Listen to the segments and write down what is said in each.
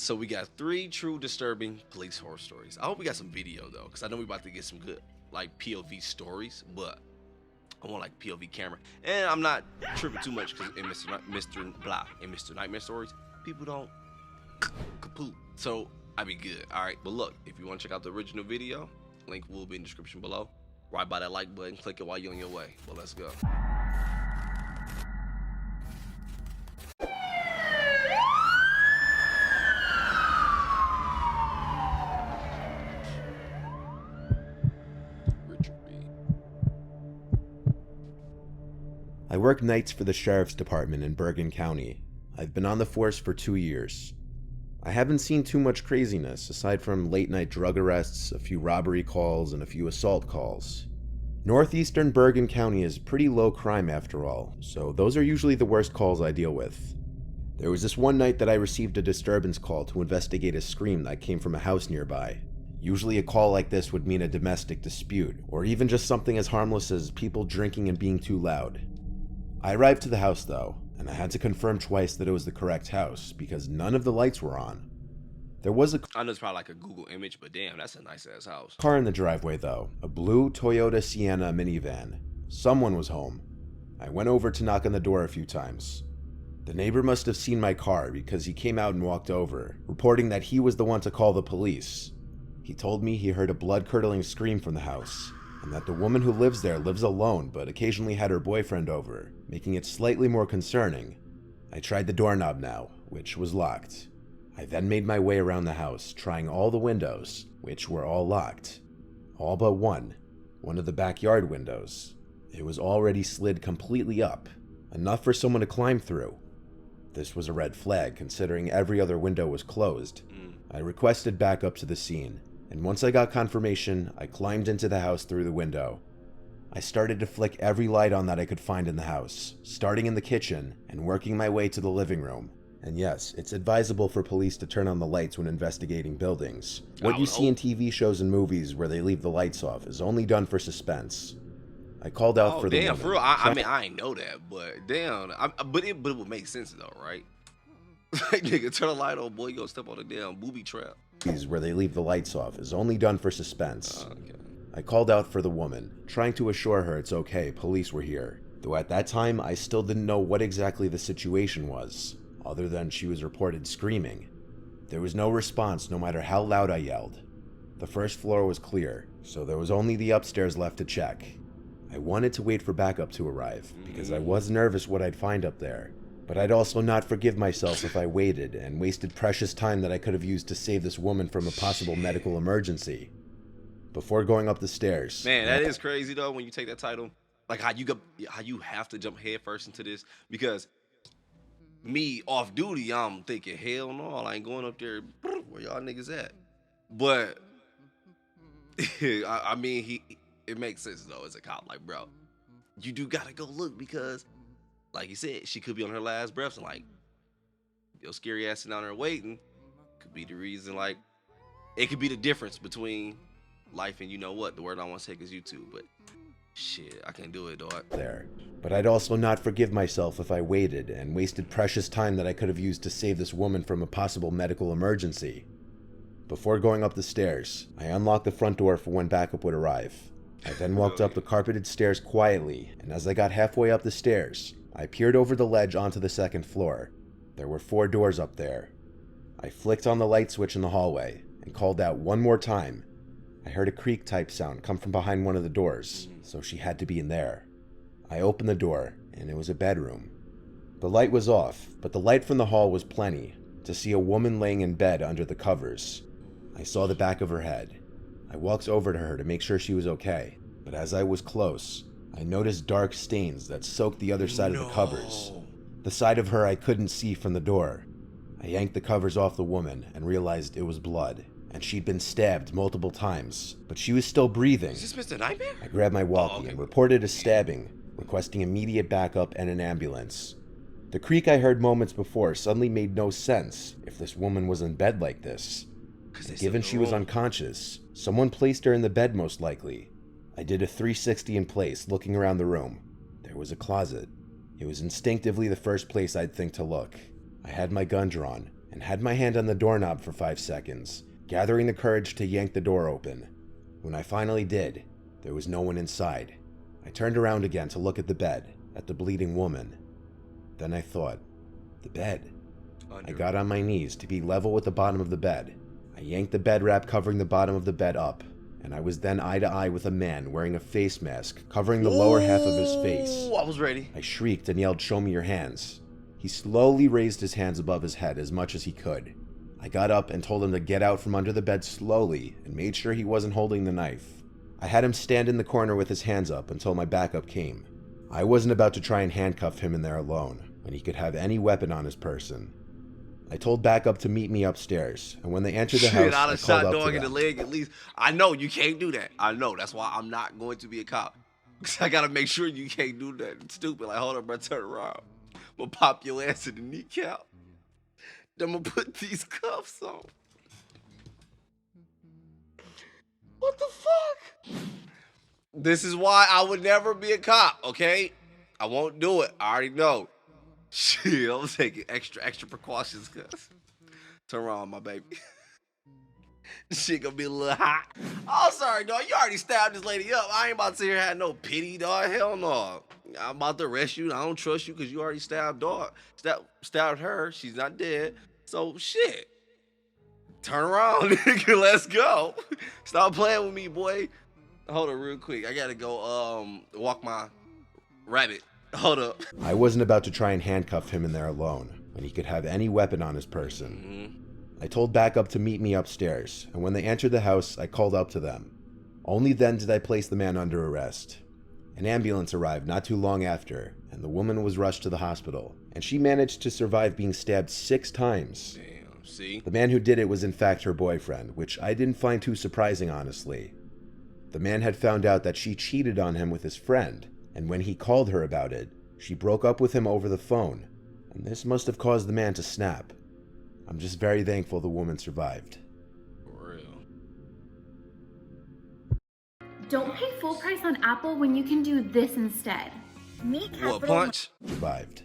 So we got 3 true disturbing police horror stories. I hope we got some video though, because I know we about to get some good like POV stories, but I want like POV camera. And I'm not tripping too much because in Mr. Nightmare stories, people don't kaput. So I be good. Alright, but look, if you want to check out the original video, link will be in the description below. Right by that like button, click it while you're on your way. But let's go. I work nights for the Sheriff's Department in Bergen County. I've been on the force for 2 years. I haven't seen too much craziness, aside from late-night drug arrests, a few robbery calls, and a few assault calls. Northeastern Bergen County is pretty low crime after all, so those are usually the worst calls I deal with. There was this one night that I received a disturbance call to investigate a scream that came from a house nearby. Usually a call like this would mean a domestic dispute, or even just something as harmless as people drinking and being too loud. I arrived to the house though, and I had to confirm twice that it was the correct house because none of the lights were on. There was a I know it's probably like a Google image, but damn, that's a nice ass house. car in the driveway though, a blue Toyota Sienna minivan. Someone was home. I went over to knock on the door a few times. The neighbor must have seen my car because he came out and walked over, reporting that he was the one to call the police. He told me he heard a blood-curdling scream from the house, and that the woman who lives there lives alone but occasionally had her boyfriend over, making it slightly more concerning. I tried the doorknob now, which was locked. I then made my way around the house, trying all the windows, which were all locked. All but one of the backyard windows. It was already slid completely up, enough for someone to climb through. This was a red flag considering every other window was closed. I requested backup to the scene, and once I got confirmation, I climbed into the house through the window. I started to flick every light on that I could find in the house, starting in the kitchen and working my way to the living room. And yes, it's advisable for police to turn on the lights when investigating buildings. What you see in TV shows and movies where they leave the lights off is only done for suspense. I called out for the damn, woman. for real. I mean, I ain't know that, but damn. But it would make sense though, right? Like, nigga, turn a light on, boy, you gonna step on a damn booby trap. Where they leave the lights off is only done for suspense. Okay. I called out for the woman, trying to assure her it's okay, police were here. Though at that time, I still didn't know what exactly the situation was, other than she was reported screaming. There was no response no matter how loud I yelled. The first floor was clear, so there was only the upstairs left to check. I wanted to wait for backup to arrive, because I was nervous what I'd find up there. But I'd also not forgive myself if I waited and wasted precious time that I could have used to save this woman from a possible medical emergency. Before going up the stairs... Man, that is crazy though when you take that title. Like how you have to jump head first into this, because me off duty, I'm thinking, hell no, I ain't going up there. Where y'all niggas at? But I mean, it makes sense though as a cop. Like, bro, you do gotta go look because, like you said, she could be on her last breaths, and like your scary ass sitting down there waiting could be the reason. Like, it could be the difference between life and you know what. The word I want to take is YouTube, but shit, I can't do it, dog. There. But I'd also not forgive myself if I waited and wasted precious time that I could have used to save this woman from a possible medical emergency. Before going up the stairs, I unlocked the front door for when backup would arrive. I then walked up the carpeted stairs quietly, and as I got halfway up the stairs, I peered over the ledge onto the second floor. There were 4 doors up there. I flicked on the light switch in the hallway and called out one more time. I heard a creak-type sound come from behind one of the doors, so she had to be in there. I opened the door, and it was a bedroom. The light was off, but the light from the hall was plenty to see a woman laying in bed under the covers. I saw the back of her head. I walked over to her to make sure she was okay, but as I was close, I noticed dark stains that soaked the other side of the covers. The side of her I couldn't see from the door. I yanked the covers off the woman and realized it was blood, and she'd been stabbed multiple times, but she was still breathing. Is this Mr. Nightmare? I grabbed my walkie and reported a stabbing, requesting immediate backup and an ambulance. The creak I heard moments before suddenly made no sense if this woman was in bed like this. Given she was unconscious, someone placed her in the bed most likely. I did a 360 in place, looking around the room. There was a closet. It was instinctively the first place I'd think to look. I had my gun drawn and had my hand on the doorknob for 5 seconds, gathering the courage to yank the door open. When I finally did, there was no one inside. I turned around again to look at the bed, at the bleeding woman. Then I thought, the bed. I got on my knees to be level with the bottom of the bed. I yanked the bed wrap covering the bottom of the bed up, and I was then eye to eye with a man wearing a face mask covering the lower half of his face. I was ready. I shrieked and yelled, "Show me your hands." He slowly raised his hands above his head as much as he could. I got up and told him to get out from under the bed slowly and made sure he wasn't holding the knife. I had him stand in the corner with his hands up until my backup came. I wasn't about to try and handcuff him in there alone when he could have any weapon on his person. I told backup to meet me upstairs, and when they entered the house, I'd I have called shot up dog to in the them. leg at least. I know you can't do that. I know. That's why I'm not going to be a cop. Cause I gotta make sure you can't do that. It's stupid. Like, hold up, bro, turn around. I'm gonna pop your ass in the kneecap. Then I'm gonna put these cuffs on. What the fuck? This is why I would never be a cop, okay? I won't do it. I already know. Shit, I'm taking extra precautions, cuz. Turn around, my baby. This shit gonna be a little hot. Oh, sorry, dog. You already stabbed this lady up. I ain't about to sit here and have no pity, dog. Hell no. I'm about to arrest you. I don't trust you because you already stabbed dog. Stabbed her. She's not dead. So, shit. Turn around, nigga. Let's go. Stop playing with me, boy. Hold on real quick. I gotta go walk my rabbit. Hold up. I wasn't about to try and handcuff him in there alone when he could have any weapon on his person. I told backup to meet me upstairs, and when they entered the house, I called up to them. Only then did I place the man under arrest. An ambulance arrived not too long after, and the woman was rushed to the hospital, and she managed to survive being stabbed 6 times. Damn, see? The man who did it was in fact her boyfriend, which I didn't find too surprising, honestly. The man had found out that she cheated on him with his friend, and when he called her about it, she broke up with him over the phone, and this must have caused the man to snap. I'm just very thankful the woman survived. For real. Don't pay full price on Apple when you can do this instead. Me What, punch? Survived.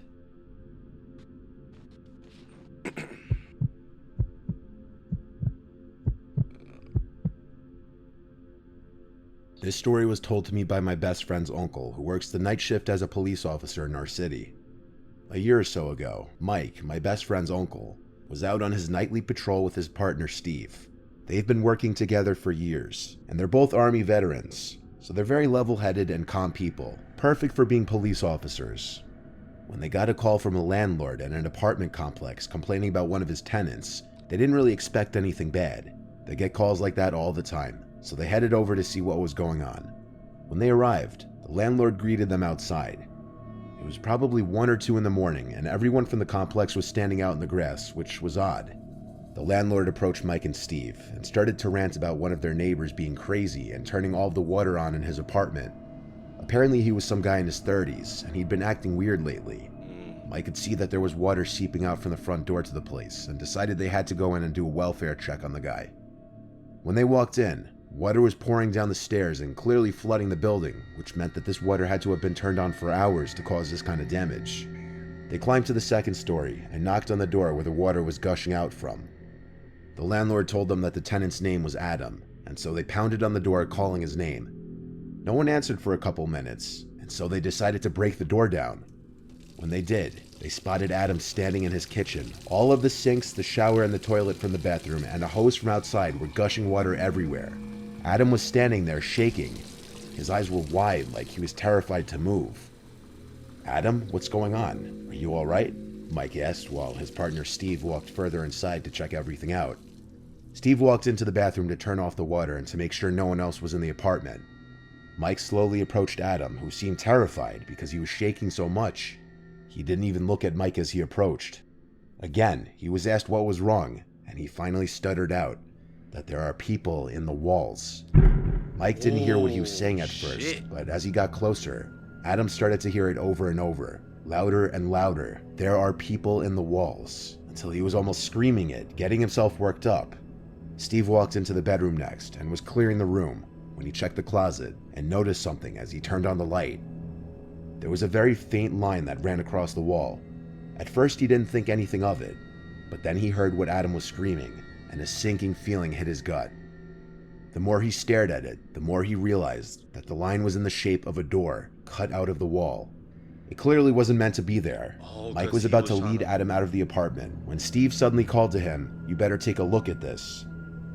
This story was told to me by my best friend's uncle, who works the night shift as a police officer in our city. A year or so ago, Mike, my best friend's uncle, was out on his nightly patrol with his partner Steve. They've been working together for years, and they're both Army veterans, so they're very level-headed and calm people, perfect for being police officers. When they got a call from a landlord at an apartment complex complaining about one of his tenants, they didn't really expect anything bad. They get calls like that all the time, so they headed over to see what was going on. When they arrived, the landlord greeted them outside. It was probably 1 or 2 in the morning, and everyone from the complex was standing out in the grass, which was odd. The landlord approached Mike and Steve and started to rant about one of their neighbors being crazy and turning all of the water on in his apartment. Apparently he was some guy in his 30s, and he'd been acting weird lately. Mike could see that there was water seeping out from the front door to the place, and decided they had to go in and do a welfare check on the guy. When they walked in, water was pouring down the stairs and clearly flooding the building, which meant that this water had to have been turned on for hours to cause this kind of damage. They climbed to the 2nd story and knocked on the door where the water was gushing out from. The landlord told them that the tenant's name was Adam, and so they pounded on the door calling his name. No one answered for a couple minutes, and so they decided to break the door down. When they did, they spotted Adam standing in his kitchen. All of the sinks, the shower, and the toilet from the bathroom, and a hose from outside were gushing water everywhere. Adam was standing there shaking. His eyes were wide, like he was terrified to move. "Adam, what's going on? Are you all right?" Mike asked while his partner Steve walked further inside to check everything out. Steve walked into the bathroom to turn off the water and to make sure no one else was in the apartment. Mike slowly approached Adam, who seemed terrified because he was shaking so much. He didn't even look at Mike as he approached. Again, he was asked what was wrong, and he finally stuttered out that there are people in the walls. Mike didn't hear what he was saying at first, but as he got closer, Adam started to hear it over and over, louder and louder. "There are people in the walls," until he was almost screaming it, getting himself worked up. Steve walked into the bedroom next and was clearing the room when he checked the closet and noticed something as he turned on the light. There was a very faint line that ran across the wall. At first he didn't think anything of it, but then he heard what Adam was screaming, and a sinking feeling hit his gut. The more he stared at it, the more he realized that the line was in the shape of a door cut out of the wall. It clearly wasn't meant to be there. Mike was about to lead Adam out of the apartment when Steve suddenly called to him, "You better take a look at this."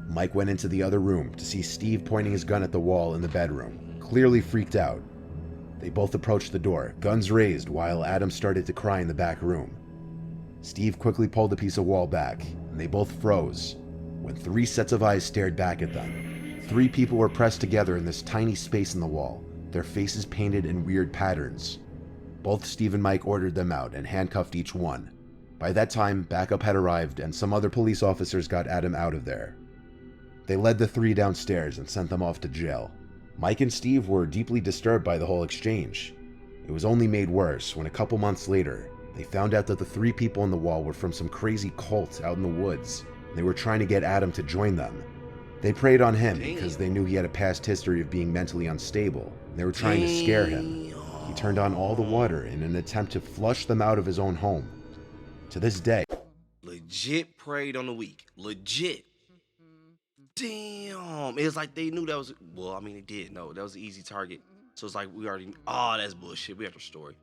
Mike went into the other room to see Steve pointing his gun at the wall in the bedroom, clearly freaked out. They both approached the door, guns raised, while Adam started to cry in the back room. Steve quickly pulled the piece of wall back, and they both froze when 3 sets of eyes stared back at them. 3 people were pressed together in this tiny space in the wall, their faces painted in weird patterns. Both Steve and Mike ordered them out and handcuffed each one. By that time, backup had arrived and some other police officers got Adam out of there. They led the 3 downstairs and sent them off to jail. Mike and Steve were deeply disturbed by the whole exchange. It was only made worse when a couple months later, they found out that the 3 people on the wall were from some crazy cult out in the woods. They were trying to get Adam to join them. They preyed on him because they knew he had a past history of being mentally unstable. They were trying to scare him. He turned on all the water in an attempt to flush them out of his own home. To this day, Legit preyed on the weak. Legit. Damn. It was like they knew that was, well, I mean, they did know that was an easy target. So it's like we already, that's bullshit. We have the story.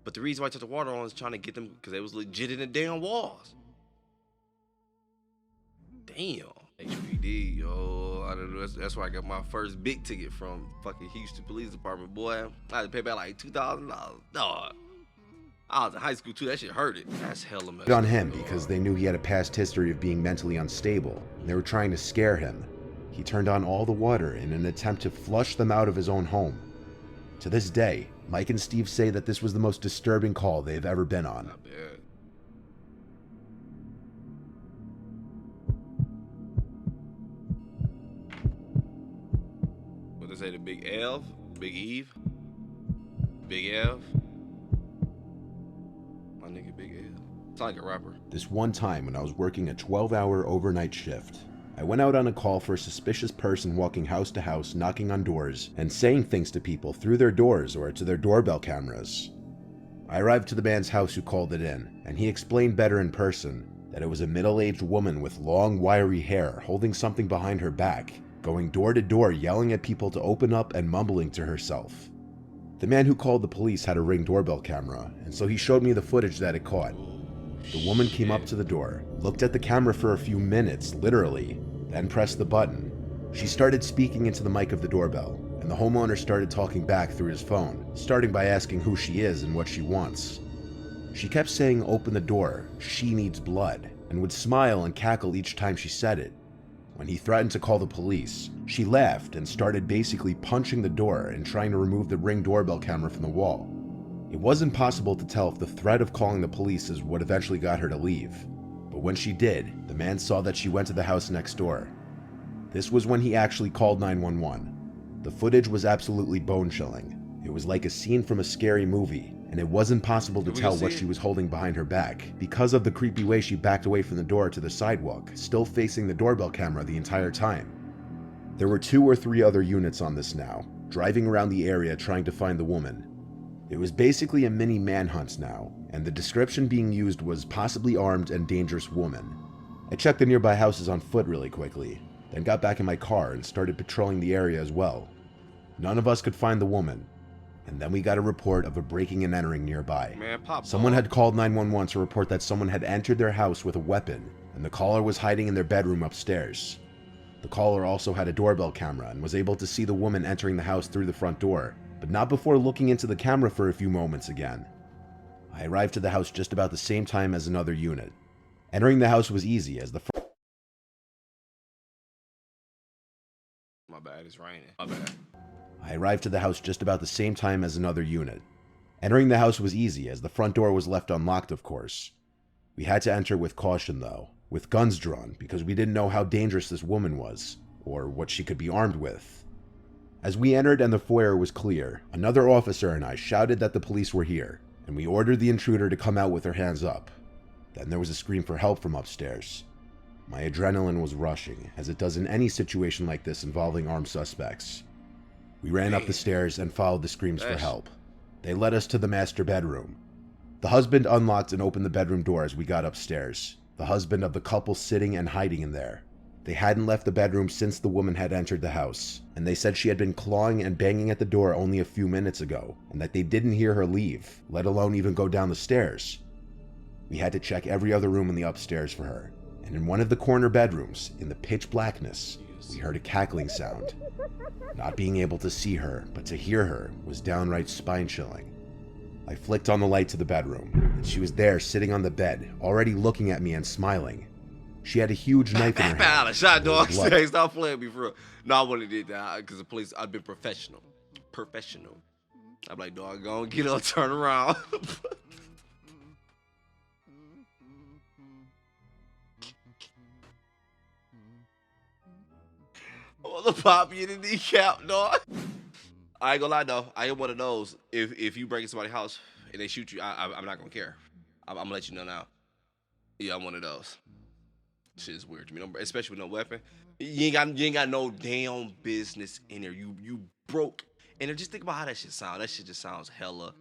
But the reason why I took the water on is trying to get them because they was legit in the damn walls. Damn. HPD, yo. I don't know. That's where I got my first big ticket from. Fucking Houston Police Department, boy. I had to pay back like $2,000. Dog. I was in high school too. That shit hurted. That's hella messed on him because they knew he had a past history of being mentally unstable. They were trying to scare him. He turned on all the water in an attempt to flush them out of his own home. To this day, Mike and Steve say that this was the most disturbing call they've ever been on. Not bad. What they say, the Big Ev? Big Eve? Big Ev? My nigga Big Ev. Sound like a rapper. This one time when I was working a 12-hour overnight shift, I went out on a call for a suspicious person walking house to house, knocking on doors, and saying things to people through their doors or to their doorbell cameras. I arrived to the man's house who called it in, and he explained better in person that it was a middle-aged woman with long, wiry hair holding something behind her back, going door to door yelling at people to open up and mumbling to herself. The man who called the police had a Ring doorbell camera, and so he showed me the footage that it caught. The woman came up to the door, looked at the camera for a few minutes, literally, then pressed the button. She started speaking into the mic of the doorbell, and the homeowner started talking back through his phone, starting by asking who she is and what she wants. She kept saying, "Open the door, she needs blood," and would smile and cackle each time she said it. When he threatened to call the police, she laughed and started basically punching the door and trying to remove the Ring doorbell camera from the wall. It wasn't possible to tell if the threat of calling the police is what eventually got her to leave. But when she did, the man saw that she went to the house next door. This was when he actually called 911. The footage was absolutely bone-chilling. It was like a scene from a scary movie, and it wasn't possible to tell what she was holding behind her back because of the creepy way she backed away from the door to the sidewalk, still facing the doorbell camera the entire time. There were 2 or 3 other units on this now, driving around the area trying to find the woman. It was basically a mini manhunt now, and the description being used was possibly armed and dangerous woman. I checked the nearby houses on foot really quickly, then got back in my car and started patrolling the area as well. None of us could find the woman, and then we got a report of a breaking and entering nearby. Someone had called 911 to report that someone had entered their house with a weapon, and the caller was hiding in their bedroom upstairs. The caller also had a doorbell camera and was able to see the woman entering the house through the front door, but not before looking into the camera for a few moments again. I arrived to the house just about the same time as another unit. Entering the house was easy as the My bad, it's raining. My bad. I arrived to the house just about the same time as another unit. Entering the house was easy as the front door was left unlocked, of course. We had to enter with caution though, with guns drawn, because we didn't know how dangerous this woman was, or what she could be armed with. As we entered and the foyer was clear, another officer and I shouted that the police were here, and we ordered the intruder to come out with her hands up. Then there was a scream for help from upstairs. My adrenaline was rushing, as it does in any situation like this involving armed suspects. We ran up the stairs and followed the screams for help. They led us to the master bedroom. The husband unlocked and opened the bedroom door as we got upstairs. the husband of the couple sitting and hiding in there. They hadn't left the bedroom since the woman had entered the house, and they said she had been clawing and banging at the door only a few minutes ago, and that they didn't hear her leave, let alone even go down the stairs. We had to check every other room in the upstairs for her, and in one of the corner bedrooms, in the pitch blackness, we heard a cackling sound. Not being able to see her, but to hear her, was downright spine-chilling. I flicked on the light to the bedroom, and she was there sitting on the bed, already looking at me and smiling. She had a huge knife in her hand. Shot, dog. There was blood. Stop playing me for real. No, I wouldn't have did that because the police, I'd been professional. I'm like, dog, go and get up, turn around. I want to pop you in the kneecap, dog. I ain't gonna lie though, I am one of those. If you break into somebody's house and they shoot you, I'm not gonna care. I'm gonna let you know now. Yeah, I'm one of those. Shit's weird to me, especially with no weapon. You ain't got no damn business in there. You broke. And then just think about how that shit sounds. That shit just sounds hella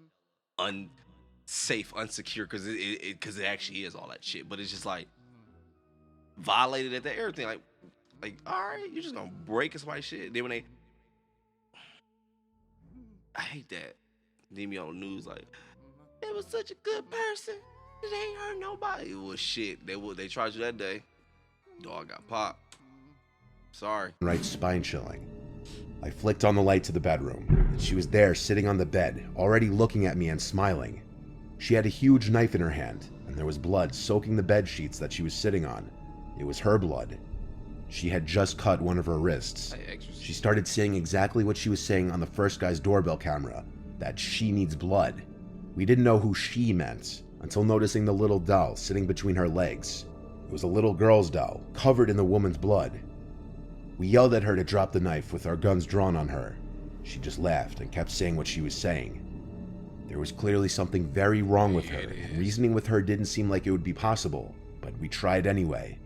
unsafe, unsecure, because it actually is all that shit. But it's just like violated at that everything. Like all right, you're just gonna break somebody's shit. Then when I hate that. Then me on the news like, it was such a good person. It ain't hurt nobody. It was shit. They tried you that day. Dog got popped. Sorry. Right, spine-chilling. I flicked on the light to the bedroom, and she was there sitting on the bed, already looking at me and smiling. She had a huge knife in her hand, and there was blood soaking the bed sheets that she was sitting on. It was her blood. She had just cut one of her wrists. She started saying exactly what she was saying on the first guy's doorbell camera, that she needs blood. We didn't know who she meant, until noticing the little doll sitting between her legs. It was a little girl's doll, covered in the woman's blood. We yelled at her to drop the knife with our guns drawn on her. She just laughed and kept saying what she was saying. There was clearly something very wrong with her, and reasoning with her didn't seem like it would be possible, but we tried anyway.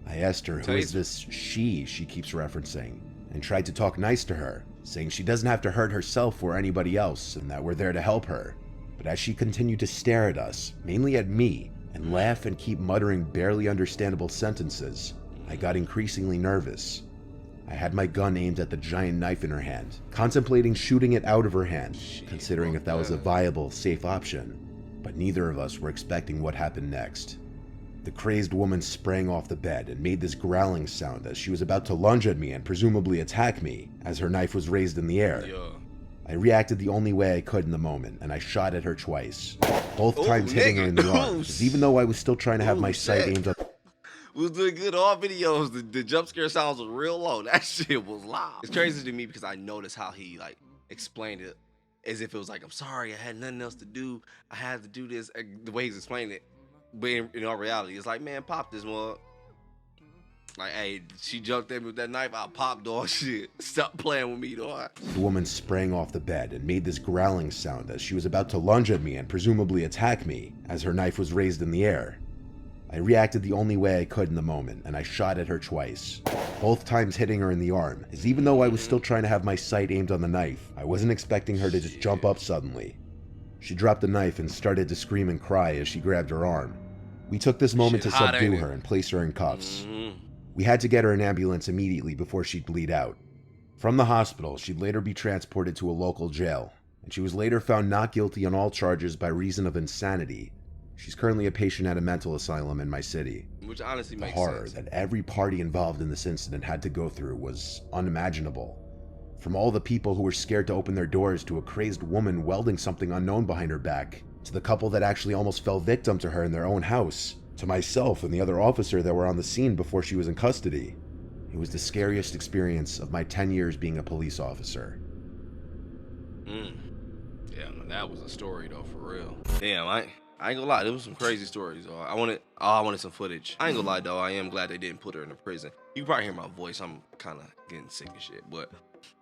I asked her who is this she keeps referencing, and tried to talk nice to her, saying she doesn't have to hurt herself or anybody else, and that we're there to help her. But as she continued to stare at us, mainly at me, and laugh and keep muttering barely understandable sentences, I got increasingly nervous. I had my gun aimed at the giant knife in her hand, contemplating shooting it out of her hand, considering if that was a viable, safe option. But neither of us were expecting what happened next. The crazed woman sprang off the bed and made this growling sound as she was about to lunge at me and presumably attack me, as her knife was raised in the air. I reacted the only way I could in the moment, and I shot at her twice, both times hitting her in the arm, because even though I was still trying to have my sight aimed at... We was doing good all videos. The jump scare sounds was real low. That shit was loud. It's crazy to me because I noticed how he like explained it as if it was like, I'm sorry, I had nothing else to do. I had to do this. The way he's explaining it. But in all reality, it's like, man, pop this one. Like, hey, she jumped at me with that knife. I popped, dog. Shit. Stop playing with me, dog. The woman sprang off the bed and made this growling sound as she was about to lunge at me and presumably attack me, as her knife was raised in the air. I reacted the only way I could in the moment, and I shot at her twice, both times hitting her in the arm, as even though I was still trying to have my sight aimed on the knife, I wasn't expecting her to just jump up suddenly. She dropped the knife and started to scream and cry as she grabbed her arm. We took this moment to subdue her and place her in cuffs. We had to get her an ambulance immediately before she'd bleed out. From the hospital, she'd later be transported to a local jail, and she was later found not guilty on all charges by reason of insanity. She's currently a patient at a mental asylum in my city. Which honestly makes sense. The horror that every party involved in this incident had to go through was unimaginable. From all the people who were scared to open their doors to a crazed woman welding something unknown behind her back, to the couple that actually almost fell victim to her in their own house, to myself and the other officer that were on the scene before she was in custody. It was the scariest experience of my 10 years being a police officer. Yeah, that was a story though, for real. Damn, I ain't gonna lie, there was some crazy stories. I wanted some footage. I ain't gonna lie though, I am glad they didn't put her in a prison. You can probably hear my voice, I'm kind of getting sick and shit, but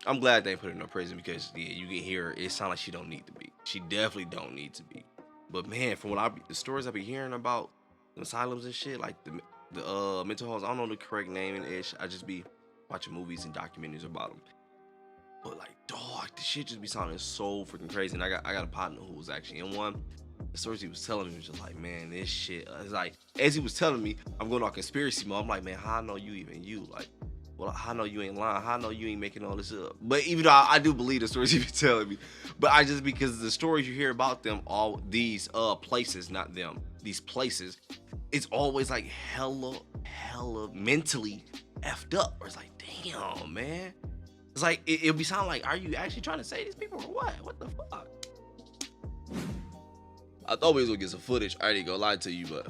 I'm glad they put her in a prison because yeah, you can hear her, it sounds like she don't need to be. She definitely don't need to be. But man, from the stories I be hearing about asylums and shit, like the mental homes, I don't know the correct name and ish. I just be watching movies and documentaries about them. But like, dog, the shit just be sounding so freaking crazy. And I got a partner who was actually in one. the stories he was telling me was just like, man, this shit. It's like, as he was telling me, I'm going on conspiracy mode. I'm like, man, how I know you even you? Like, well, how I know you ain't lying? How I know you ain't making all this up? But even though I do believe the stories he been telling me, but I just, because the stories you hear about them, all these places, not them, these places, it's always like hella mentally effed up. Or it's like, damn, man. It's like, it'll be sounding like, are you actually trying to say these people or what? What the fuck? I thought we was gonna get some footage. I ain't gonna lie to you, but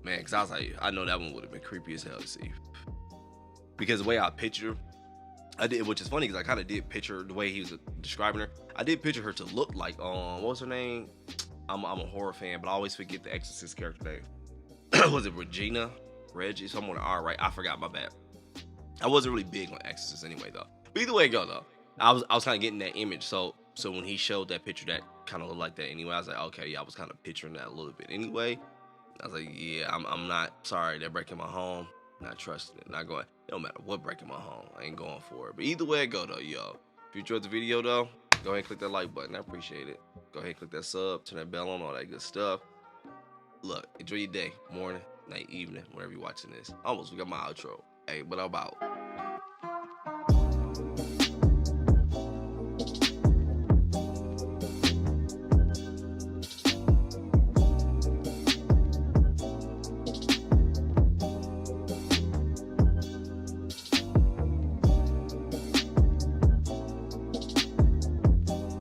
man, cause I was like, I know that one would have been creepy as hell to see. Because the way I picture, I did, which is funny because I kind of did picture the way he was describing her. I did picture her to look like, what was her name? I'm a horror fan, but I always forget the Exorcist character name. Was it Regina? Reggie? Someone with an R, right? I forgot, my bad. I wasn't really big on Exorcist anyway, though. But either way it go, though, I was kind of getting that image. So when he showed that picture, that kind of looked like that anyway. I was like, okay, yeah, I was kind of picturing that a little bit anyway. I was like, yeah, I'm not sorry. They're breaking my home. Not trusting it. Not going. No matter what breaking my home, I ain't going for it. But either way it go, though, yo. If you enjoyed the video, though, go ahead and click that like button. I appreciate it. Go ahead and click that sub, turn that bell on, all that good stuff. Look, enjoy your day, morning, night, evening, whenever you're watching this. Almost, we got my outro. Hey, but I'm out.